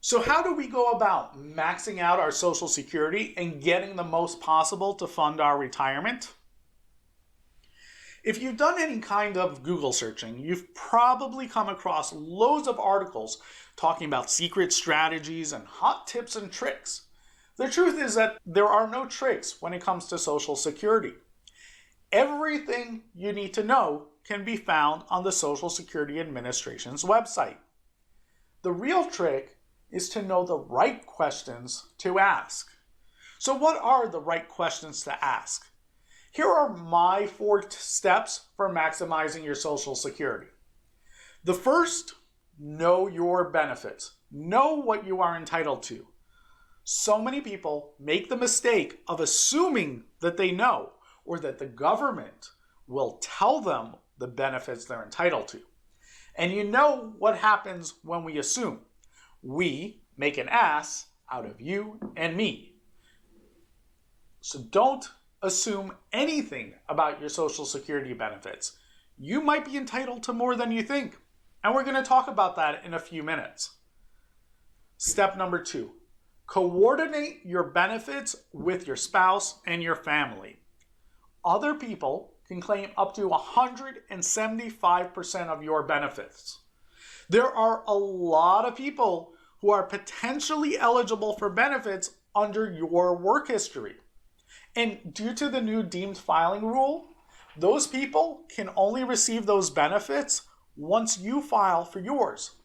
So how do we go about maxing out our Social Security and getting the most possible to fund our retirement? If you've done any kind of Google searching, you've probably come across loads of articles talking about secret strategies and hot tips and tricks. The truth is that there are no tricks when it comes to Social Security. Everything you need to know can be found on the Social Security Administration's website. The real trick is to know the right questions to ask. So what are the right questions to ask? Here are my 4 steps for maximizing your Social Security. The first, know your benefits. Know what you are entitled to. So many people make the mistake of assuming that they know or that the government will tell them the benefits they're entitled to. And you know what happens when we assume. We make an ass out of you and me. So don't assume anything about your Social Security benefits. You might be entitled to more than you think. And we're going to talk about that in a few minutes. Step number 2, coordinate your benefits with your spouse and your family. Other people can claim up to 175% of your benefits. There are a lot of people who are potentially eligible for benefits under your work history. And due to the new deemed filing rule, those people can only receive those benefits once you file for yours.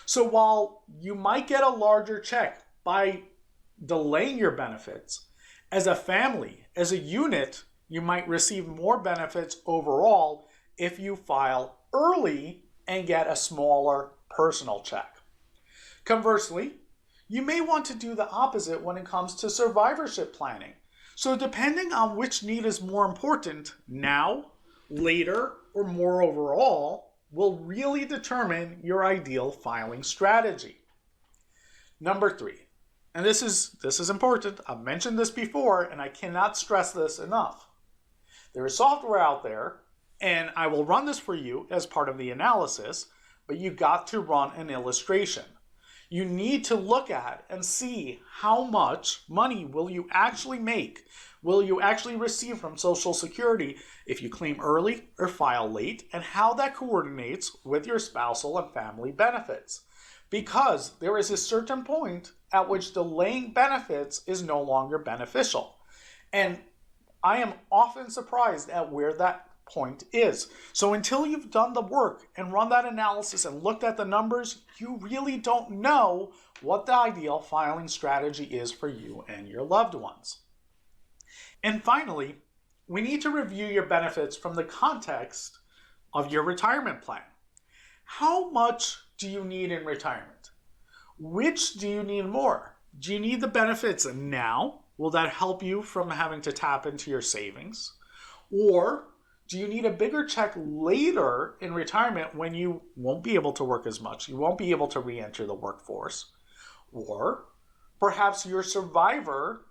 So while you might get a larger check by delaying your benefits, as a family, as a unit, you might receive more benefits overall if you file early and get a smaller personal check. Conversely, you may want to do the opposite when it comes to survivorship planning. So depending on which need is more important, now, later, or more overall, will really determine your ideal filing strategy. Number 3, and this is important. I've mentioned this before, and I cannot stress this enough. There is software out there, and I will run this for you as part of the analysis, but you got to run an illustration. You need to look at and see how much money will you actually make, will you actually receive from Social Security if you claim early or file late, and how that coordinates with your spousal and family benefits. Because there is a certain point at which delaying benefits is no longer beneficial. And I am often surprised at where that point is. So until you've done the work and run that analysis and looked at the numbers, you really don't know what the ideal filing strategy is for you and your loved ones. And finally, we need to review your benefits from the context of your retirement plan. How much do you need in retirement? Which do you need more? Do you need the benefits now? Will that help you from having to tap into your savings? Or do you need a bigger check later in retirement when you won't be able to work as much? You won't be able to re-enter the workforce. Or perhaps your surviving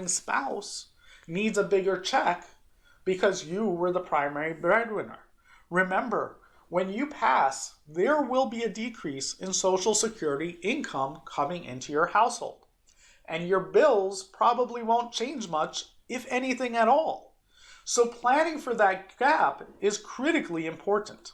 spouse needs a bigger check because you were the primary breadwinner. Remember, when you pass, there will be a decrease in Social Security income coming into your household. And your bills probably won't change much, if anything at all. So planning for that gap is critically important.